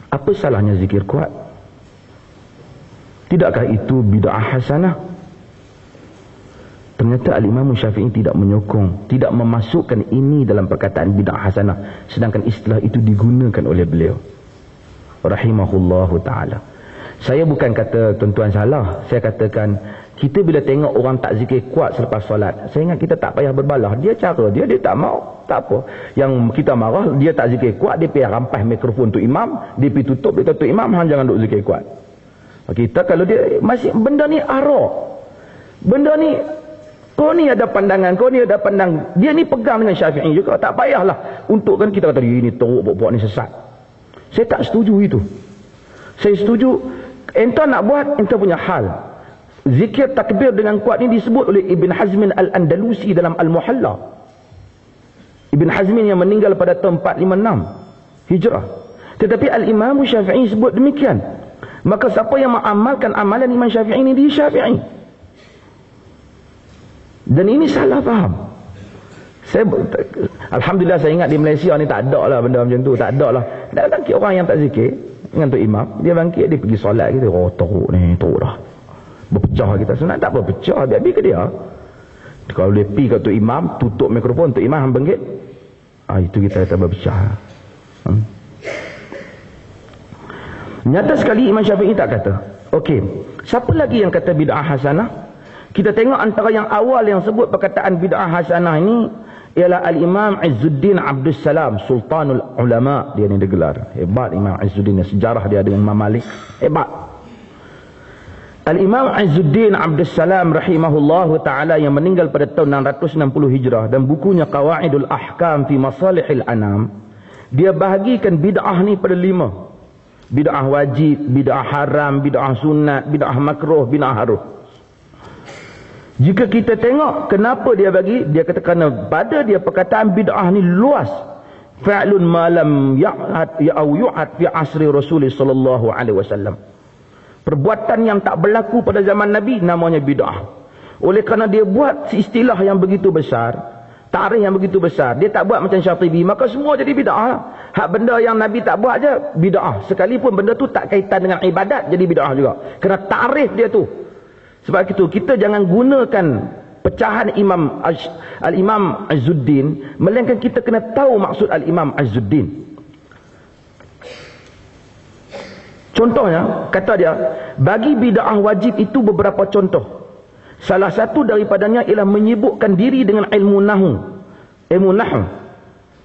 Apa salahnya zikir kuat? Tidakkah itu bid'ah hasanah? Ternyata Al-Imam Syafi'i tidak menyokong, tidak memasukkan ini dalam perkataan bid'ah hasanah, sedangkan istilah itu digunakan oleh beliau rahimahullahu ta'ala. Saya bukan kata tuan-tuan salah, saya katakan kita bila tengok orang tak zikir kuat selepas solat, saya ingat kita tak payah berbalah. Dia cara dia tak mau, tak apa. Yang kita marah, dia tak zikir kuat, dia pergi rampas mikrofon tu imam, dia pergi tutup, dia kata imam hang jangan duk zikir kuat. Kita kalau dia masih benda ni arah, benda ni kau ni ada pandangan, kau ni ada pandang, dia ni pegang dengan Syafi'i juga, tak payahlah untuk kan kita kata ini teruk buat ni sesat. Saya tak setuju itu. Saya setuju entah nak buat entah punya hal. Zikir takbir dengan kuat ni disebut oleh Ibn Hazmin Al-Andalusi dalam Al-Muhalla. Ibn Hazmin yang meninggal pada tahun 456 Hijrah. Tetapi Al-Imam Syafi'i sebut demikian. Maka siapa yang mengamalkan amalan Imam Syafi'i ini, dia Syafi'i. Dan ini salah faham. Alhamdulillah saya ingat di Malaysia ni tak ada lah benda macam tu. Tak ada lah. Datang orang yang tak zikir dengan tu imam, dia bangkit, dia pergi solat kita, oh teruk ni, teruk dah. Berpecah kita. Sebenarnya tak apa pecah, biar-biar ke dia. Kalau dia pergi kat tu imam, tutup mikrofon, tu imam bangkit, itu kita kata berpecah. Nyata sekali Imam Syafi'i tak kata. Okey, siapa lagi yang kata bid'ah hasanah? Kita tengok antara yang awal yang sebut perkataan bid'ah hasanah ini ialah Al-Imam Izzuddin Abdus Salam, Sultanul Ulama, dia ni dia gelar. Hebat Imam Izzuddin, sejarah dia dengan Imam Malik. Hebat. Al-Imam Izzuddin Abdus Salam rahimahullahu ta'ala yang meninggal pada tahun 660 Hijrah, dan bukunya Qawaidul Ahkam fi Masalihil Anam, dia bahagikan bid'ah ni pada 5. Bid'ah wajib, bid'ah haram, bid'ah sunat, bid'ah makruh, bid'ah haruh. Jika kita tengok kenapa dia bagi, dia kata kerana pada dia perkataan bid'ah ni luas. Fa'lun ma lam ya'ad fi asri Rasulullah sallallahu alaihi wasallam. Perbuatan yang tak berlaku pada zaman Nabi namanya bid'ah. Oleh kerana dia buat istilah yang begitu besar, tarikh yang begitu besar, dia tak buat macam Syatibi, maka semua jadi bid'ah. Hak benda yang Nabi tak buat aja bid'ah. Sekalipun benda tu tak kaitan dengan ibadat, jadi bid'ah juga. Kerana tarikh dia tu. Sebab itu kita jangan gunakan pecahan Al-Imam Izzuddin, melainkan kita kena tahu maksud Al-Imam Izzuddin. Contohnya, kata dia, bagi bid'ah wajib itu beberapa contoh. Salah satu daripadanya ialah menyibukkan diri dengan ilmu nahu. Ilmu nahu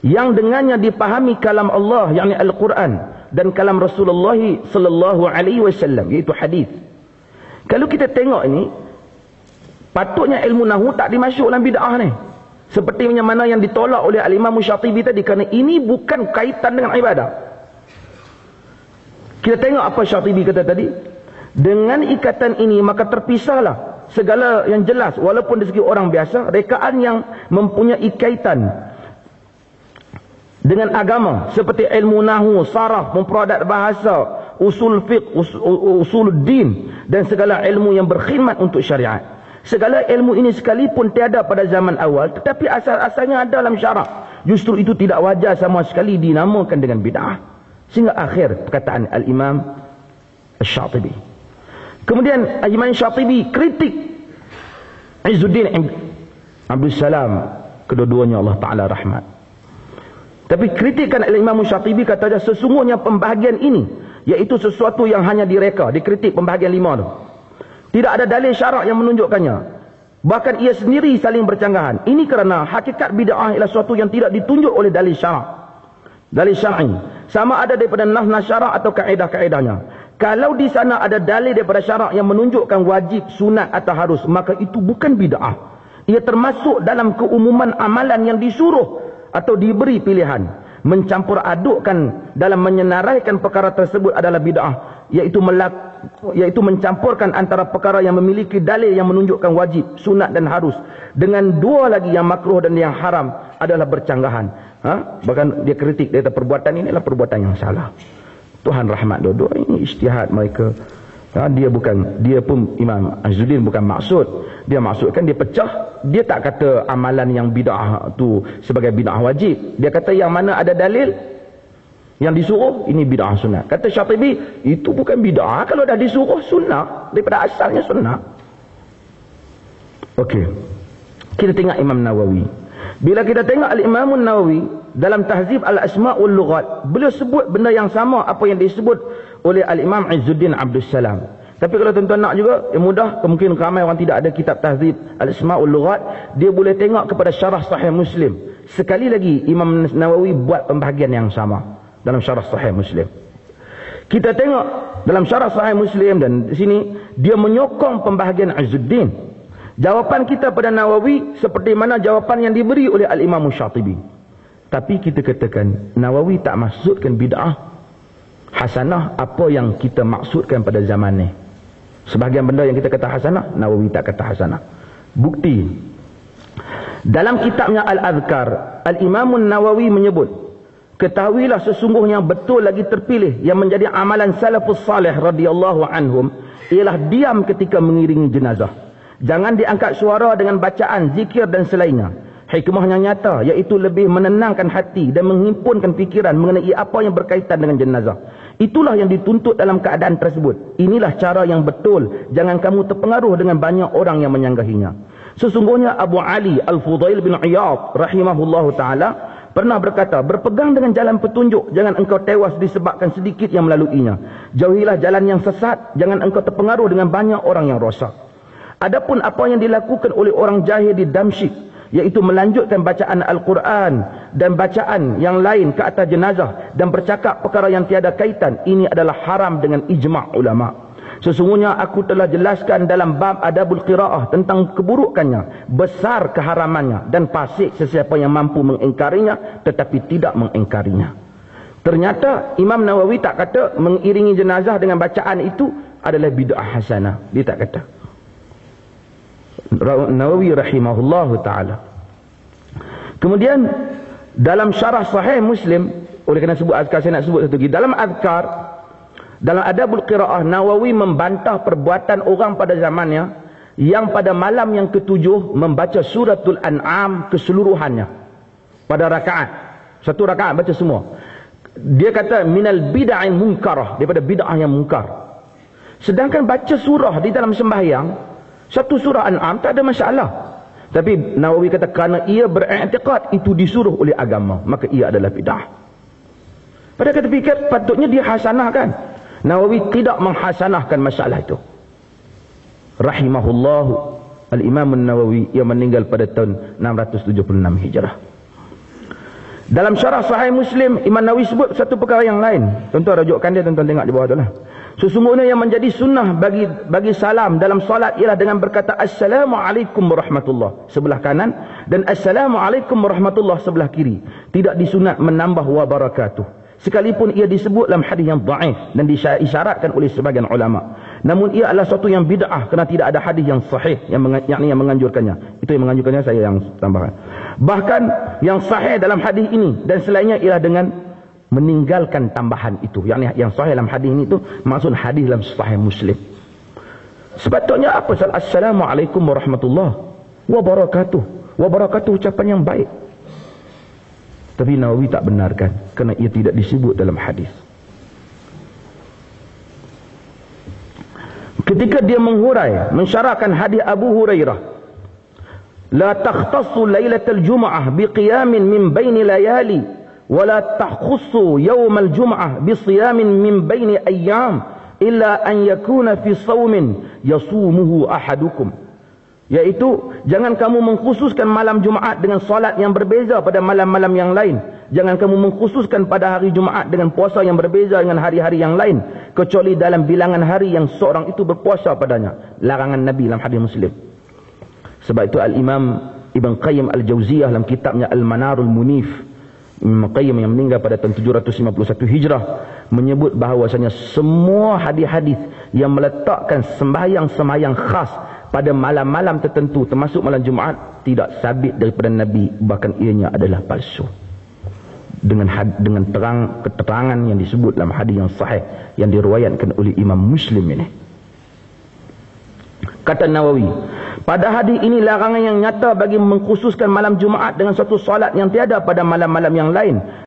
yang dengannya dipahami kalam Allah, yakni Al-Quran, dan kalam Rasulullah sallallahu alaihi wasallam, iaitu hadis. Kalau kita tengok ini, patutnya ilmu nahu tak dimasuk dalam bid'ah ni. Seperti mana yang ditolak oleh Al-Imam Syatibi tadi, kerana ini bukan kaitan dengan ibadah. Kita tengok apa Syatibi kata tadi. Dengan ikatan ini maka terpisahlah segala yang jelas, walaupun dari segi orang biasa, rekaan yang mempunyai kaitan dengan agama, seperti ilmu nahu, saraf, memperadat bahasa, usul fiqh, usul din, dan segala ilmu yang berkhidmat untuk syariat. Segala ilmu ini sekalipun tiada pada zaman awal, tetapi asal-asalnya ada dalam syarak. Justru itu tidak wajar sama sekali dinamakan dengan bid'ah. Sehingga akhir perkataan Al-Imam Syatibi. Kemudian Imam Syatibi kritik Izzuddin Abdus Salam, kedua-duanya Allah Ta'ala rahmat. Tapi kritikan Imam Syatibi, kata dia, sesungguhnya pembahagian ini, iaitu sesuatu yang hanya direka. Dikritik pembahagian 5 tu. Tidak ada dalil syarak yang menunjukkannya. Bahkan ia sendiri saling bercanggahan. Ini kerana hakikat bid'ah ialah sesuatu yang tidak ditunjuk oleh dalil syarak. Dalil syar'i. Sama ada daripada nas syarak atau kaedah-kaedahnya. Kalau di sana ada dalil daripada syarak yang menunjukkan wajib, sunat atau harus, maka itu bukan bid'ah. Ia termasuk dalam keumuman amalan yang disuruh atau diberi pilihan. Mencampur adukkan dalam menyenaraikan perkara tersebut adalah bid'ah, iaitu mencampurkan antara perkara yang memiliki dalil yang menunjukkan wajib, sunat dan harus, dengan dua lagi yang makruh dan yang haram, adalah bercanggahan. Bahkan dia kritik, dia kata perbuatan ini adalah perbuatan yang salah. Tuhan rahmat dua-dua, ini ijtihad mereka. Dia pun Imam Izzuddin bukan maksud, dia maksudkan dia pecah. Dia tak kata amalan yang bid'ah tu sebagai bid'ah wajib. Dia kata yang mana ada dalil, Yang disuruh ini bid'ah sunnah. Kata Syatibi, itu bukan bid'ah kalau dah disuruh sunnah, daripada asalnya sunnah. Okey. Kita tengok Imam Nawawi. Bila kita tengok Al-Imam Nawawi dalam Tahzib Al-Asma' wal Lughat, beliau sebut benda yang sama apa yang disebut oleh Al-Imam Izzuddin Abdul Salam. Tapi kalau tuan-tuan nak juga, yang mudah, kemungkinan ramai orang tidak ada kitab Tahzib Al-Asma' wal Lughat, dia boleh tengok kepada syarah Sahih Muslim. Sekali lagi Imam Nawawi buat pembahagian yang sama dalam syarah Sahih Muslim. Kita tengok dalam syarah Sahih Muslim, dan di sini dia menyokong pembahagian Izzuddin. Jawapan kita pada Nawawi seperti mana jawapan yang diberi oleh Al-Imam Syatibi. Tapi kita katakan Nawawi tak maksudkan bid'ah hasanah apa yang kita maksudkan pada zaman ni. Sebahagian benda yang kita kata hasanah, Nawawi tak kata hasanah. Bukti, dalam kitabnya Al-Adhkar, Al-Imam Nawawi menyebut, ketahuilah sesungguhnya betul lagi terpilih yang menjadi amalan salafus salih radhiyallahu anhum ialah diam ketika mengiringi jenazah. Jangan diangkat suara dengan bacaan, zikir dan selainnya. Hikmahnya nyata, iaitu lebih menenangkan hati dan menghimpunkan fikiran mengenai apa yang berkaitan dengan jenazah. Itulah yang dituntut dalam keadaan tersebut. Inilah cara yang betul. Jangan kamu terpengaruh dengan banyak orang yang menyanggahinya. Sesungguhnya Abu Ali Al-Fudail bin Iyad rahimahullahu ta'ala pernah berkata, berpegang dengan jalan petunjuk, jangan engkau tewas disebabkan sedikit yang melaluinya. Jauhilah jalan yang sesat, jangan engkau terpengaruh dengan banyak orang yang rosak. Adapun apa yang dilakukan oleh orang jahil di Damsyik, iaitu melanjutkan bacaan Al-Quran dan bacaan yang lain ke atas jenazah dan bercakap perkara yang tiada kaitan, ini adalah haram dengan ijma' ulama'. Sesungguhnya aku telah jelaskan dalam bab adabul qiraah tentang keburukannya, besar keharamannya, dan fasik sesiapa yang mampu mengingkarinya tetapi tidak mengingkarinya. Ternyata Imam Nawawi tak kata mengiringi jenazah dengan bacaan itu adalah bid'ah hasanah. Dia tak kata. Nawawi rahimahullahu ta'ala. Kemudian dalam syarah Sahih Muslim, oleh kerana sebut azkar, saya nak sebut satu lagi. Dalam azkar, dalam adabul qiraah, Nawawi membantah perbuatan orang pada zamannya yang pada malam yang ketujuh membaca suratul An'am keseluruhannya pada rakaat. Satu rakaat baca semua. Dia kata minal bid'ah munkarah, daripada bid'ah yang munkar. Sedangkan baca surah di dalam sembahyang, satu surah An'am tak ada masalah. Tapi Nawawi kata kerana ia beriktikad itu disuruh oleh agama, maka ia adalah bid'ah. Pada kata fikir patutnya dia hasanahkan. Nawawi tidak menghasanahkan masalah itu. Rahimahullah Al-Imam Nawawi yang meninggal pada tahun 676 Hijrah. Dalam syarah Sahih Muslim, Imam Nawawi sebut satu perkara yang lain. Tuan-tuan rujukkan dia, tuan-tuan tengok di bawah tu lah. Sesungguhnya yang menjadi sunnah bagi salam dalam solat ialah dengan berkata Assalamualaikum warahmatullah sebelah kanan dan Assalamualaikum warahmatullah sebelah kiri. Tidak disunat menambah wa barakatuh, sekalipun ia disebut dalam hadis yang dhaif dan disyaratkan oleh sebagian ulama. Namun ia adalah suatu yang bid'ah kerana tidak ada hadis yang sahih yang menganjurkannya. Itu yang menganjurkannya, saya yang tambahkan. Bahkan yang sahih dalam hadis ini dan selainnya ialah dengan meninggalkan tambahan itu. Yang sahih dalam hadis ini itu maksud hadis dalam Sahih Muslim. Sepatutnya apa? Assalamualaikum warahmatullahi wabarakatuh. Wabarakatuh ucapan yang baik. Tapi Nawawi tak benarkan kerana ia tidak disebut dalam hadis. Ketika dia menghurai, mensyarahkan hadis Abu Hurairah, la takhtassu lailatul jumu'ah biqiyamin min baini layali ولا تخص يوم الجمعة بصيام من بين أيام إلا أن يكون في صوم يصومه أحدكم. Yaitu jangan kamu mengkhususkan malam Jumaat dengan solat yang berbeza pada malam-malam yang lain. Jangan kamu mengkhususkan pada hari Jumaat dengan puasa yang berbeza dengan hari-hari yang lain, kecuali dalam bilangan hari yang seorang itu berpuasa padanya. Larangan Nabi dalam hadis Muslim. Sebab itu Al-Imam Ibn Qayyim Al-Jauziyah dalam kitabnya Al-Manarul Munif, Ibn Qayyim yang meninggal pada tahun 751 Hijrah, menyebut bahawasanya semua hadis-hadis yang meletakkan sembahyang-sembahyang khas pada malam-malam tertentu termasuk malam Jumaat tidak sabit daripada Nabi, bahkan ianya adalah palsu. Dengan keterangan yang disebut dalam hadis yang sahih yang diriwayatkan oleh Imam Muslim ini. Kata Nawawi, pada hadis ini larangan yang nyata bagi mengkhususkan malam Jumaat dengan satu solat yang tiada pada malam-malam yang lain.